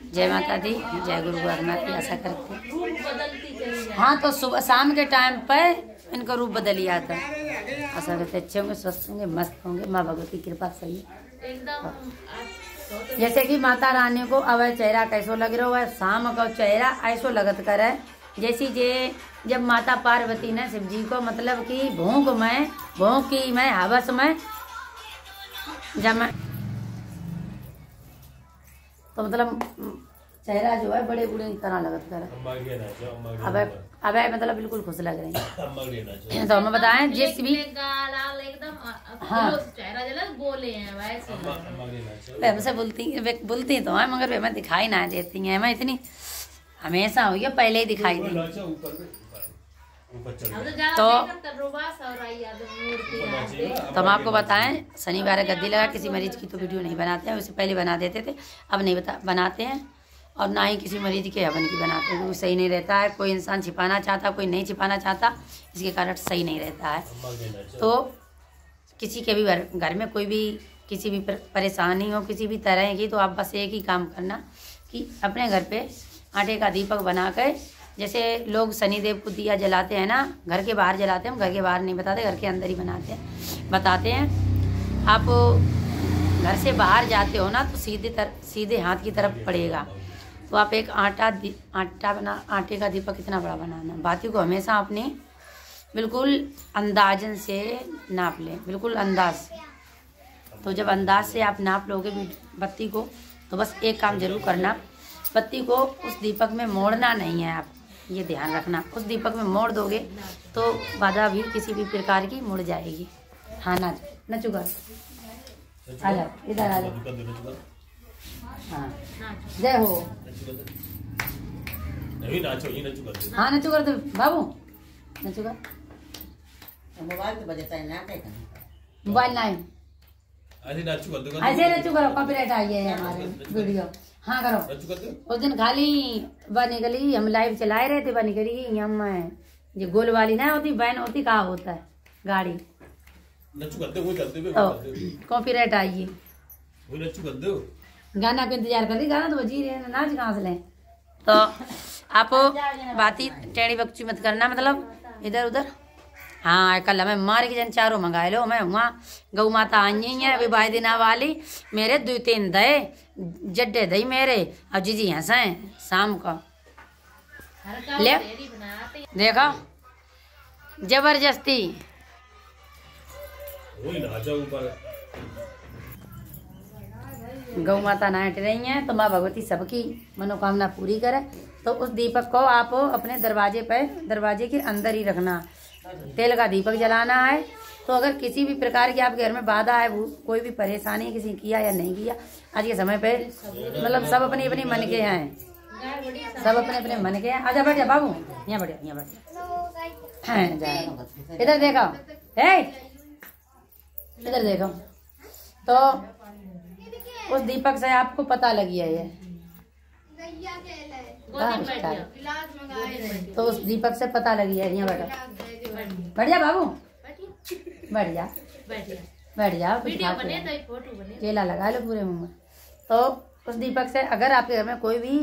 जय माता दी, जय गुरु गोरखनाथ की आशा करते हैं। हाँ, तो सुबह शाम के टाइम पर इनका रूप बदल ही आता है। आशा करते अच्छे होंगे, स्वस्थ होंगे, मस्त होंगे। माँ भगवती की कृपा सही है। जैसे कि माता रानी को अब चेहरा कैसो लग रहा है, शाम का चेहरा ऐसो लगत कर है जैसी जब माता पार्वती ने शिव जी को मतलब कि भूख की मैं हवस में जब मैं तो मतलब चेहरा जो है बड़े बूढ़े की तरह लगत कर अब मतलब बिल्कुल खुश लग रही है। तो हमें बताएं जिस भी हाँ हमसे बोलती तो है मगर हमें दिखाई ना देती है। हमें इतनी हमेशा हुई है, पहले ही दिखाई दी। तो हम आपको बताएं शनिवार गद्दी लगा किसी मरीज की तो वीडियो नहीं बनाते हैं, उससे पहले बना देते थे, अब नहीं बनाते हैं। और ना ही किसी मरीज के हवन की बनाते हैं, क्योंकि सही नहीं रहता है। कोई इंसान छिपाना चाहता, कोई नहीं छिपाना चाहता, इसके कारण सही नहीं रहता है। तो किसी के भी घर में कोई भी किसी भी परेशानी हो किसी भी तरह की, तो आप बस एक ही काम करना कि अपने घर पे आटे का दीपक बनाकर, जैसे लोग शनिदेव को दिया जलाते हैं ना, घर के बाहर जलाते हैं, हम घर के बाहर नहीं बताते, घर के अंदर ही बताते हैं। आप घर से बाहर जाते हो ना तो सीधे हाथ की तरफ पड़ेगा। तो आप एक आटे का दीपक कितना बड़ा बनाना, बातियों को हमेशा अपने बिल्कुल अंदाजन से नाप लें, बिल्कुल अंदाज से। तो जब अंदाज से आप नाप लोगे बत्ती को, तो बस एक काम जरूर करना, बत्ती को उस दीपक में मोड़ना नहीं है। आप ये ध्यान रखना, उस दीपक में मोड़ दोगे तो बाधा भी किसी भी प्रकार की मुड़ जाएगी। हाँ ना चुका आ जाओ, इधर आ जाओ। हाँ जय हो। हाँ नचू कर दो बाबू, नचू कर। मोबाइल तो बजता है ना, मोबाइल नहीं ऐसे नचू करो, कॉपीराइट आई है हमारे वीडियो। हाँ करो। उस दिन खाली बनी गली हम लाइव चलाए रहे थे, बनी गली हम जो गोल वाली ना होती बैन होती, कहाँ होता है गाड़ी, कॉपीराइट आई है। गाना का इंतजार कर रही, गाना तो बजी रहे, नाच कहाँ से लें। तो आप बात ही टेढ़ी बच्ची मत करना, मतलब इधर उधर। हाँ कल हमें मार के जन चारों मंगाए लो। मैं वहाँ गौ माता आई है अभी 22 दिन वाली, मेरे 2-3 दे जड्डे दई मेरे, अब जीजी हंसे शाम का ले देखा जबरदस्ती। गौ माता नाट रही हैं, तो माँ भगवती सबकी मनोकामना पूरी करे। तो उस दीपक को आप अपने दरवाजे के अंदर ही रखना। तेल का दीपक जलाना है। तो अगर किसी भी प्रकार की आपके घर में बाधा है, कोई भी परेशानी किसी किया या नहीं किया, आज के समय पे मतलब सब अपनी अपनी मन के हैं, सब अपने अपने मन के हैं। आजा बैठ जा बाबू, यहाँ बैठ जा, इधर देखो, इधर देखो। तो उस दीपक से आपको पता लगी है ये तो उस दीपक से पता लगी है। यहाँ बैठ जा बाबू, बैठ जा केला लगा लो पूरे मुंह में। तो उस दीपक से अगर आपके घर में कोई भी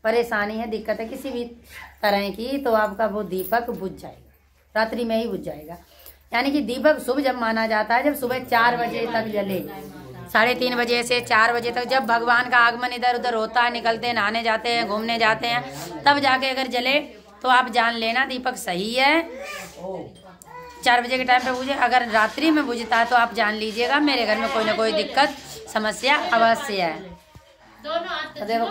परेशानी है, दिक्कत है किसी भी तरह की, तो आपका वो दीपक बुझ जाएगा, रात्रि में ही बुझ जाएगा। यानी कि दीपक शुभ जब माना जाता है जब सुबह 4 बजे तक जले, 3:30 बजे से 4 बजे तक, जब भगवान का आगमन इधर उधर होता है, निकलते हैं, नहाने जाते हैं, घूमने जाते हैं, तब जाके अगर जले तो आप जान लेना दीपक सही है। 4 बजे के टाइम पे बुझे, अगर रात्रि में बुझता है तो आप जान लीजिएगा मेरे घर में कोई ना कोई दिक्कत समस्या अवश्य है। तो देखो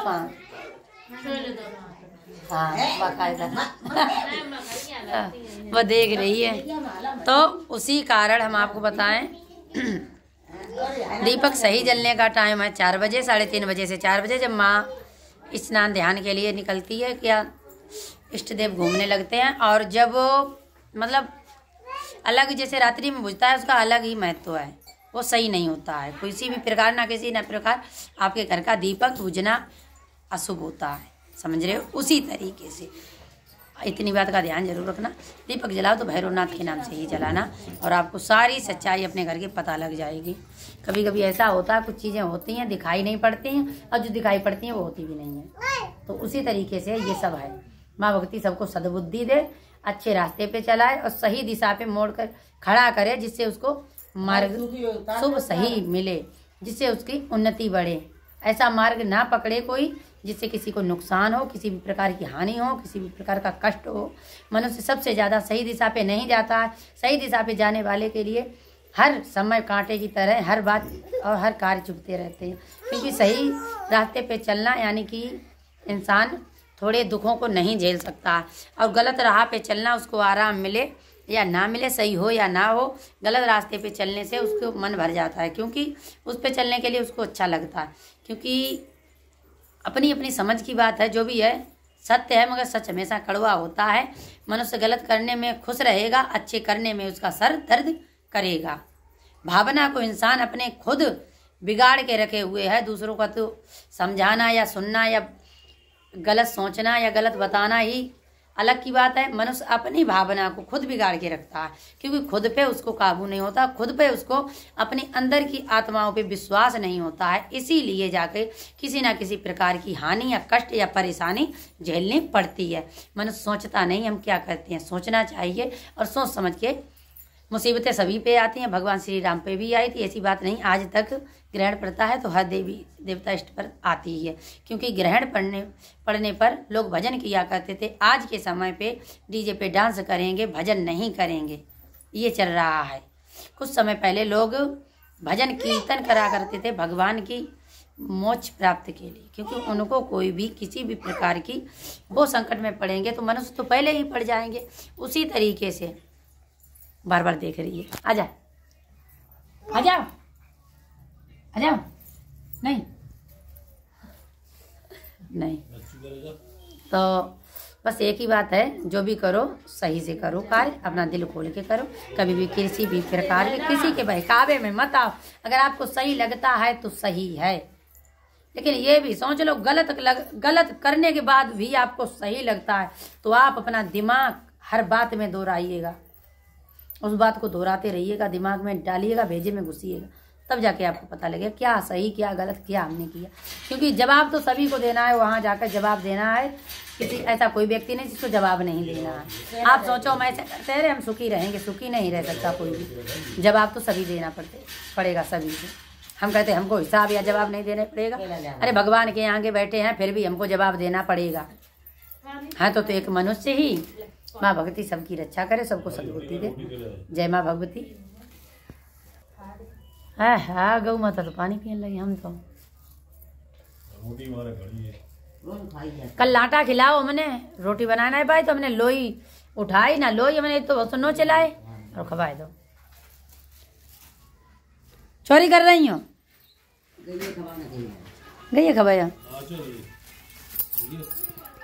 वो देख रही है। तो उसी कारण हम आपको बताएं दीपक सही जलने का टाइम है 4 बजे, 3:30 बजे से 4 बजे, जब माँ स्नान ध्यान के लिए निकलती है, क्या इष्ट देव घूमने लगते हैं। और जब मतलब अलग जैसे रात्रि में बुझता है उसका अलग ही महत्व है, वो सही नहीं होता है किसी भी प्रकार, ना किसी न प्रकार आपके घर का दीपक बुझना अशुभ होता है, समझ रहे हो। उसी तरीके से इतनी बात का ध्यान जरूर रखना, दीपक जलाओ तो भैरवनाथ के नाम से ही जलाना और आपको सारी सच्चाई अपने घर की पता लग जाएगी। कभी कभी ऐसा होता है, कुछ चीज़ें होती हैं दिखाई नहीं पड़ती हैं और जो दिखाई पड़ती हैं वो होती भी नहीं है। तो उसी तरीके से ये सब है। माँ भगवती सबको सद्बुद्धि दे, अच्छे रास्ते पे चलाए और सही दिशा पे मोड़ कर खड़ा करे, जिससे उसको मार्ग शुभ सही मिले, जिससे उसकी उन्नति बढ़े। ऐसा मार्ग ना पकड़े कोई जिससे किसी को नुकसान हो, किसी भी प्रकार की हानि हो, किसी भी प्रकार का कष्ट हो। मनुष्य सबसे ज़्यादा सही दिशा पे नहीं जाता है। सही दिशा पे जाने वाले के लिए हर समय कांटे की तरह हर बात और हर कार्य चुभते रहते हैं, क्योंकि सही रास्ते पे चलना यानी कि इंसान थोड़े दुखों को नहीं झेल सकता, और गलत राह पे चलना उसको आराम मिले या ना मिले, सही हो या ना हो, गलत रास्ते पे चलने से उसको मन भर जाता है, क्योंकि उस पे चलने के लिए उसको अच्छा लगता है। क्योंकि अपनी अपनी समझ की बात है, जो भी है सत्य है, मगर सच हमेशा कड़वा होता है। मनुष्य गलत करने में खुश रहेगा, अच्छे करने में उसका सर दर्द करेगा। भावना को इंसान अपने खुद बिगाड़ के रखे हुए है। दूसरों का तो समझाना या सुनना या गलत सोचना या गलत बताना ही अलग की बात है। मनुष्य अपनी भावना को खुद बिगाड़ के रखता है, क्योंकि खुद पे उसको काबू नहीं होता, खुद पे उसको अपनी अंदर की आत्माओं पे विश्वास नहीं होता है। इसीलिए जाके किसी ना किसी प्रकार की हानि या कष्ट या परेशानी झेलनी पड़ती है। मनुष्य सोचता नहीं हम क्या करते हैं, सोचना चाहिए और सोच समझ के। मुसीबतें सभी पे आती हैं, भगवान श्री राम पे भी आई थी, ऐसी बात नहीं। आज तक ग्रहण पड़ता है तो हर देवी देवता इष्ट पर आती ही है, क्योंकि ग्रहण पड़ने पर लोग भजन किया करते थे। आज के समय पे डीजे पे डांस करेंगे, भजन नहीं करेंगे, ये चल रहा है। कुछ समय पहले लोग भजन कीर्तन करा करते थे भगवान की मोक्ष प्राप्त के लिए, क्योंकि उनको कोई भी किसी भी प्रकार की वो संकट में पड़ेंगे तो मनुष्य तो पहले ही पड़ जाएंगे। उसी तरीके से बार बार देख रही है, आजा आ जाओ आ जाओ, नहीं नहीं। तो बस एक ही बात है, जो भी करो सही से करो कार्य, अपना दिल खोल के करो। कभी भी किसी भी प्रकार के किसी के बहकावे में मत आओ। अगर आपको सही लगता है तो सही है, लेकिन ये भी सोच लो गलत करने के बाद भी आपको सही लगता है तो आप अपना दिमाग हर बात में दोहराइएगा, उस बात को दोहराते रहिएगा, दिमाग में डालिएगा, भेजे में घुसिएगा, तब जाके आपको पता लगेगा क्या सही क्या गलत क्या हमने किया। क्योंकि जवाब तो सभी को देना है, वहाँ जाकर जवाब देना है। किसी ऐसा कोई व्यक्ति नहीं जिसको जवाब नहीं देना है। आप सोचो हम ऐसे करते हैं हम सुखी रहेंगे, सुखी नहीं रह सकता कोई भी। जवाब तो सभी देना पड़ेगा सभी को। हम कहते हैं हमको हिसाब या जवाब नहीं देना पड़ेगा, अरे भगवान के आगे बैठे हैं फिर भी हमको जवाब देना पड़ेगा। हाँ तो एक मनुष्य ही। माँ भगवती सबकी रक्षा करे, सबको सद्बुद्धि दे। जय माँ भगवती। हाँ गौ माता तो पानी पीने लगी, हम तो कल लाटा खिलाओ मैंने, रोटी बनाना है भाई तो हमने लोई उठाई ना, लोई हमने तो सुनो चलाए और खवाए दो। चोरी कर रही हो गई खवाया।